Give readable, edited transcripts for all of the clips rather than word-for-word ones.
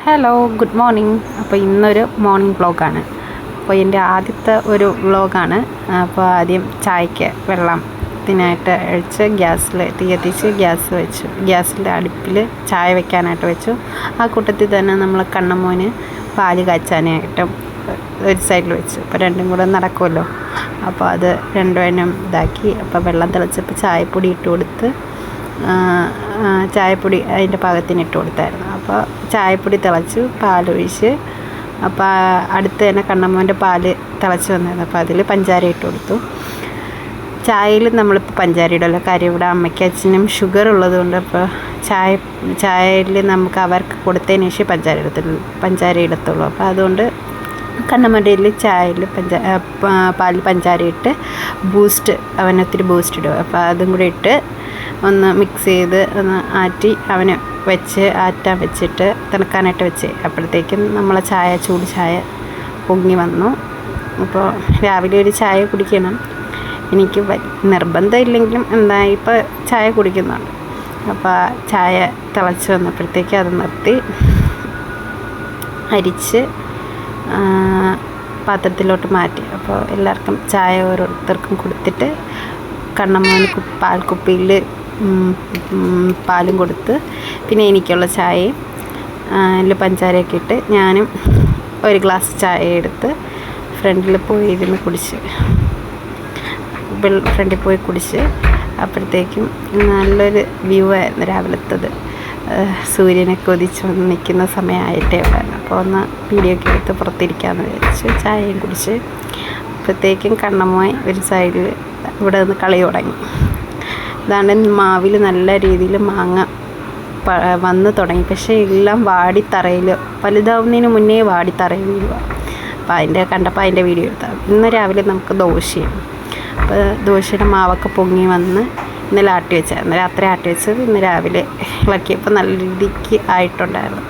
Hello, good morning. അപ്പോൾ ഇന്നൊരു morning വ്ളോഗാണ്. അപ്പോൾ എൻ്റെ ആദ്യത്തെ ഒരു വ്ളോഗാണ്. അപ്പോൾ ആദ്യം ചായക്ക് വെള്ളത്തിനായിട്ട് ഒഴിച്ച് തീ കത്തിച്ച് ഗ്യാസിൽ അടുപ്പിൽ ചായ വെക്കാനായിട്ട് വെച്ചു. ആ കൂട്ടത്തിൽ തന്നെ നമ്മൾ കണ്ണമോന് പാല് കാച്ചാനായിട്ടും ഒരു സൈഡിൽ വെച്ചു. അപ്പോൾ രണ്ടും കൂടെ നടക്കുമല്ലോ. അപ്പോൾ അത് രണ്ടും ഇതാക്കി. അപ്പോൾ വെള്ളം തിളച്ചപ്പോൾ ചായപ്പൊടി ഇട്ട് കൊടുത്ത്, ചായപ്പൊടി അതിൻ്റെ പാകത്തിന് ഇട്ട് കൊടുത്തായിരുന്നു. അപ്പോൾ ചായപ്പൊടി തിളച്ചു, പാലൊഴിച്ച്. അപ്പോൾ അടുത്ത് തന്നെ കണ്ണമ്മോൻ്റെ പാല് തിളച്ച് വന്നായിരുന്നു. അപ്പോൾ അതിൽ പഞ്ചാര ഇട്ട് കൊടുത്തു. ചായയിൽ നമ്മളിപ്പോൾ പഞ്ചാര ഇടല്ലോ. കാര്യം ഇവിടെ അമ്മയ്ക്കും അച്ഛനും ഷുഗർ ഉള്ളതുകൊണ്ട് ഇപ്പോൾ ചായയിൽ നമുക്ക് അവർക്ക് കൊടുത്തതിന് ശേഷം പഞ്ചാര ഇടത്തുള്ളൂ. അപ്പോൾ അതുകൊണ്ട് കണ്ണമ്മൻ്റെ ചായയിൽ പാലിൽ പഞ്ചാര ഇട്ട് അവനൊത്തിരി ബൂസ്റ്റ് ഇടും. അപ്പോൾ അതും കൂടി ഇട്ട് ഒന്ന് മിക്സ് ചെയ്ത് ഒന്ന് ആറ്റി അവന് ആറ്റാൻ വെച്ചിട്ട് തണുക്കാനായിട്ട് വെച്ച്. അപ്പോഴത്തേക്കും നമ്മളെ ചൂട് ചായ പൊങ്ങി വന്നു. അപ്പോൾ രാവിലെ ഒരു ചായ കുടിക്കണം. എനിക്ക് നിർബന്ധമില്ലെങ്കിലും ഇപ്പോൾ ചായ കുടിക്കുന്നുണ്ട്. അപ്പോൾ ചായ തിളച്ച് വന്നപ്പോഴത്തേക്ക് അത് നിർത്തി അരിച്ച് പാത്രത്തിലോട്ട് മാറ്റി. അപ്പോൾ എല്ലാവർക്കും ചായ ഓരോരുത്തർക്കും കൊടുത്തിട്ട് കണ്ണമ്മോന് പാൽക്കുപ്പിയിൽ പാലും കൊടുത്ത്, പിന്നെ എനിക്കുള്ള ചായയും അതിൽ പഞ്ചാരയൊക്കെ ഇട്ട് ഞാനും ഒരു ഗ്ലാസ് ചായ എടുത്ത് ഫ്രണ്ടിൽ പോയി കുടിച്ച്. അപ്പോഴത്തേക്കും നല്ലൊരു വ്യൂ ആയിരുന്നു രാവിലത്തത്. സൂര്യനൊക്കെ ഉദിച്ച് വന്ന് നിൽക്കുന്ന സമയമായിട്ടേ ഉണ്ടായിരുന്നു. അപ്പോൾ ഒന്ന് വീഡിയോ ഒക്കെ എടുത്ത് പുറത്തിരിക്കാമെന്ന് വിചാരിച്ചു. ചായയും കുടിച്ച് അപ്പോഴത്തേക്കും കണ്ണമ്മോൻ ഒരു സൈഡിൽ ഇവിടെ നിന്ന് കളി തുടങ്ങി. അതാണ് മാവിൽ നല്ല രീതിയിൽ മാങ്ങ വന്ന് തുടങ്ങി. പക്ഷേ എല്ലാം വാടിത്തറയിൽ വലുതാവുന്നതിന് മുന്നേ വാടിത്തറയിൽ വീഴുക. അപ്പോൾ അതിൻ്റെ വീഡിയോ എടുത്താൽ. ഇന്ന് രാവിലെ നമുക്ക് ദോശയാണ്. അപ്പോൾ ദോശയുടെ മാവൊക്കെ പൊങ്ങി വന്ന് ഇന്നലെ രാത്രി ആട്ടി വെച്ചത് ഇന്ന് രാവിലെ ഇളക്കിയപ്പോൾ നല്ല രീതിക്ക് ആയിട്ടുണ്ടായിരുന്നു.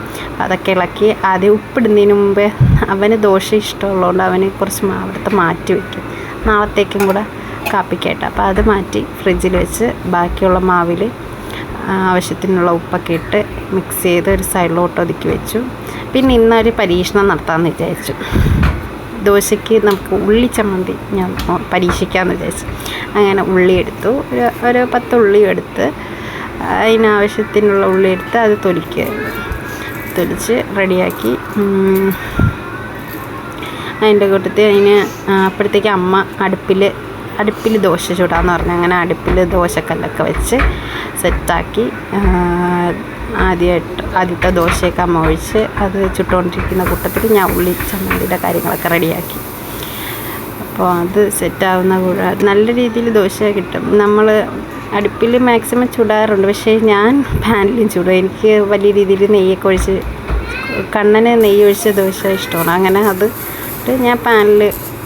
അതൊക്കെ ഇളക്കി ആദ്യം ഉപ്പിടുന്നതിന് മുമ്പേ അവന് ദോശ ഇഷ്ടമുള്ളതുകൊണ്ട് അവന് കുറച്ച് മാവെടുത്ത് മാറ്റി വയ്ക്കും, നാളത്തേക്കും കൂടെ കാപ്പിക്കായിട്ട്. അപ്പോൾ അത് മാറ്റി ഫ്രിഡ്ജിൽ വെച്ച് ബാക്കിയുള്ള മാവിൽ ആവശ്യത്തിനുള്ള ഉപ്പൊക്കെ ഇട്ട് മിക്സ് ചെയ്ത് ഒരു സൈഡിലോട്ട് ഒതുക്കി വെച്ചു. പിന്നെ ഇന്നൊരു പരീക്ഷണം നടത്താമെന്ന് വിചാരിച്ചു. ദോശയ്ക്ക് നമുക്ക് ഉള്ളി ചമ്മന്തി ഞാൻ പരീക്ഷിക്കാമെന്ന് വിചാരിച്ചു. അങ്ങനെ ഉള്ളി എടുത്തു, ഒരു 10 ഉള്ളി എടുത്ത് അതിനാവശ്യത്തിനുള്ള ഉള്ളി എടുത്ത് അത് തൊലിച്ച് റെഡിയാക്കി. അതിൻ്റെ കൂട്ടത്തിൽ അപ്പോഴത്തേക്ക് അമ്മ അടുപ്പിൽ ദോശ ചൂടാന്ന് പറഞ്ഞു. അങ്ങനെ അടുപ്പിൽ ദോശക്കല്ലൊക്കെ വെച്ച് സെറ്റാക്കി. ആദ്യത്തെ ദോശയൊക്കെ അമ്മ ഒഴിച്ച് അത് ചുട്ടുകൊണ്ടിരിക്കുന്ന കൂട്ടത്തിൽ ഞാൻ ഉള്ളി ചമ്മന്തിയുടെ കാര്യങ്ങളൊക്കെ റെഡിയാക്കി. അപ്പോൾ അത് സെറ്റാവുന്ന കൂടെ നല്ല രീതിയിൽ ദോശ കിട്ടും. നമ്മൾ അടുപ്പിൽ മാക്സിമം ചുടാറുണ്ട്, പക്ഷേ ഞാൻ പാനിലും ചുടും. എനിക്ക് വലിയ രീതിയിൽ നെയ്യൊക്കെ ഒഴിച്ച് കണ്ണന് നെയ്യ് ഒഴിച്ച ദോശ ഇഷ്ടമാണ്. അങ്ങനെ അത് ഞാൻ പാനിൽ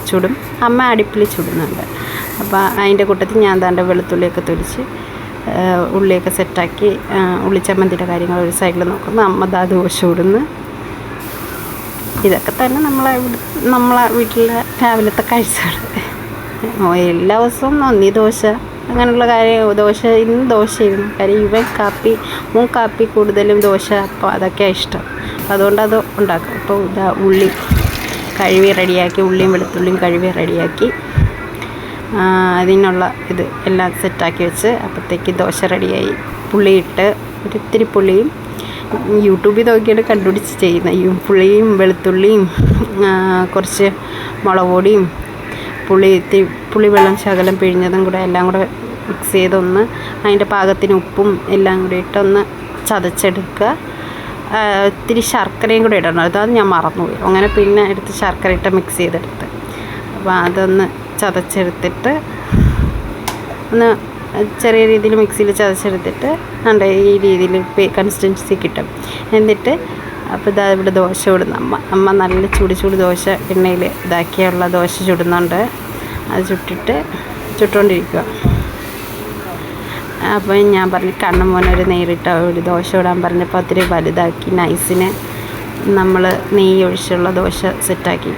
ചുടും, അമ്മ അടുപ്പിൽ ചുടുന്നുണ്ട്. അപ്പോൾ അതിൻ്റെ കൂട്ടത്തിൽ ഞാൻ താണ്ട വെളുത്തുള്ളിയൊക്കെ തൊലിച്ച് ഉള്ളിയൊക്കെ സെറ്റാക്കി ഉള്ളിച്ചമ്മന്തിയുടെ കാര്യങ്ങൾ ഒരു സൈഡിൽ നോക്കുന്നു. അമ്മ ദോശ ചുടുന്നു. ഇതൊക്കെ തന്നെ നമ്മളെ വീട്ടിലെ രാവിലത്തെ കാഴ്ചകൾ. എല്ലാ ദിവസവും ഒന്നി ദോശ അങ്ങനെയുള്ള ഇന്ന് ദോശയായിരുന്നു. കാര്യം മൂന്ന് കാപ്പി കൂടുതലും ദോശ, അപ്പോൾ അതൊക്കെയാണ് ഇഷ്ടം. അതുകൊണ്ട് അത് ഉണ്ടാക്കും. അപ്പോൾ ഉള്ളി കഴുകി റെഡിയാക്കി, ഉള്ളിയും വെളുത്തുള്ളിയും കഴുകി റെഡിയാക്കി അതിനുള്ള എല്ലാം സെറ്റാക്കി വെച്ച് അപ്പോഴത്തേക്ക് ദോശ റെഡിയായി. പുളിയിട്ട് ഒരിത്തിരി പുളിയും യൂട്യൂബിൽ നോക്കിയാണ് കണ്ടുപിടിച്ച് ചെയ്യുന്നത്. പുളിയും വെളുത്തുള്ളിയും കുറച്ച് മുളക് പൊടിയും പുളിവെള്ളം ശകലം പിഴിഞ്ഞതും കൂടെ എല്ലാം കൂടെ മിക്സ് ചെയ്തൊന്ന് അതിൻ്റെ പാകത്തിന് ഉപ്പും എല്ലാം കൂടി ഇട്ടൊന്ന് ചതച്ചെടുക്കുക. ഇത്തിരി ശർക്കരയും കൂടെ ഇടണം. അത് ഞാൻ മറന്നുപോയി. അങ്ങനെ പിന്നെ എടുത്ത് ശർക്കര ഇട്ട് മിക്സ് ചെയ്തെടുത്ത്. അപ്പോൾ അതൊന്ന് ചതച്ചെടുത്തിട്ട് ഒന്ന് ചെറിയ രീതിയിൽ മിക്സിയിൽ ചതച്ചെടുത്തിട്ട് ഈ രീതിയിൽ കൺസിസ്റ്റൻസി കിട്ടും. എന്നിട്ട് അപ്പോൾ ഇവിടെ ദോശ ചുടുന്നു. അമ്മ നല്ല ചൂട് ദോശ എണ്ണയിൽ ഇതാക്കിയുള്ള ദോശ ചുടുന്നുണ്ട്. അത് ചുട്ടുകൊണ്ടിരിക്കുക. അപ്പോൾ ഞാൻ പറഞ്ഞു കണ്ണമോനൊരു നേരിട്ട ഒരു ദോശ ചുടാൻ പറഞ്ഞപ്പോൾ ഒത്തിരി വലുതാക്കി നൈസിന് നമ്മൾ നെയ്യ് ഒഴിച്ചുള്ള ദോശ സെറ്റാക്കി.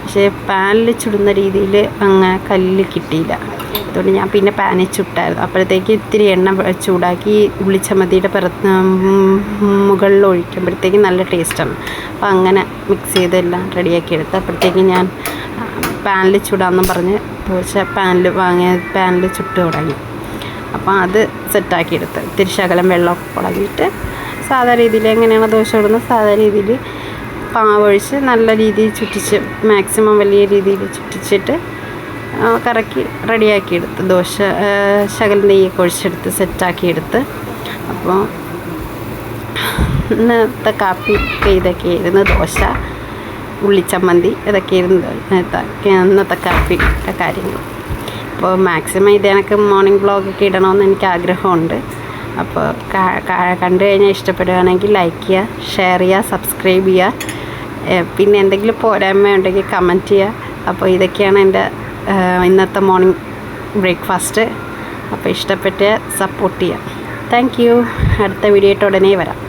പക്ഷേ പാനിൽ ചുടുന്ന രീതിയിൽ അങ്ങനെ കല്ലിൽ കിട്ടിയില്ല. അതുകൊണ്ട് ഞാൻ പിന്നെ പാനിൽ ചുട്ടായിരുന്നു. അപ്പോഴത്തേക്ക് ഇത്തിരി എണ്ണ ചൂടാക്കി ഉള്ളിച്ചമ്മന്തിയുടെ മുകളിൽ ഒഴിക്കുമ്പോഴത്തേക്ക് നല്ല ടേസ്റ്റാണ്. അപ്പോൾ അങ്ങനെ മിക്സ് ചെയ്തെല്ലാം റെഡിയാക്കി എടുത്ത് അപ്പോഴത്തേക്ക് ഞാൻ പാനിൽ ചൂടാമെന്നും പറഞ്ഞ് ദോശ പാനിൽ ചുട്ട് തുടങ്ങി. അപ്പോൾ അത് സെറ്റാക്കിയെടുത്ത് ഇത്തിരി ശകലം വെള്ളമൊക്കെ കുടങ്ങിയിട്ട് സാധാ രീതിയിൽ എങ്ങനെയാണ് ദോശ ഇടുന്നത് സാധാ രീതിയിൽ പാവൊഴിച്ച് നല്ല രീതിയിൽ ചുറ്റിച്ച് മാക്സിമം വലിയ രീതിയിൽ ചുറ്റിച്ചിട്ട് കറക്കി റെഡിയാക്കിയെടുത്ത് ദോശ ശകലം നെയ്യൊക്കെ ഒഴിച്ചെടുത്ത് സെറ്റാക്കിയെടുത്ത്. അപ്പോൾ ഇന്നത്തെ കാപ്പി ഇതൊക്കെയായിരുന്നു ദോശ ഉള്ളിച്ചമ്മന്തി ഇതൊക്കെയായിരുന്നു ഇന്നത്തെ കാപ്പിയുടെ കാര്യങ്ങൾ. അപ്പോൾ മാക്സിമം ഇത് എനിക്ക് മോർണിംഗ് വ്ളോഗൊക്കെ ഇടണമെന്ന് എനിക്ക് ആഗ്രഹമുണ്ട്. അപ്പോൾ കണ്ടു കഴിഞ്ഞാൽ ഇഷ്ടപ്പെടുകയാണെങ്കിൽ ലൈക്ക് ചെയ്യുക, ഷെയർ ചെയ്യുക, സബ്സ്ക്രൈബ് ചെയ്യുക. പിന്നെ എന്തെങ്കിലും പോരായ്മ ഉണ്ടെങ്കിൽ കമൻറ്റ് ചെയ്യുക. അപ്പോൾ ഇതൊക്കെയാണ് എൻ്റെ ഇന്നത്തെ മോർണിംഗ് ബ്രേക്ക്ഫാസ്റ്റ്. അപ്പോൾ ഇഷ്ടപ്പെട്ട് സപ്പോർട്ട് ചെയ്യാം. Thank you. അടുത്ത വീഡിയോ ആയിട്ട് ഉടനെ വരാം.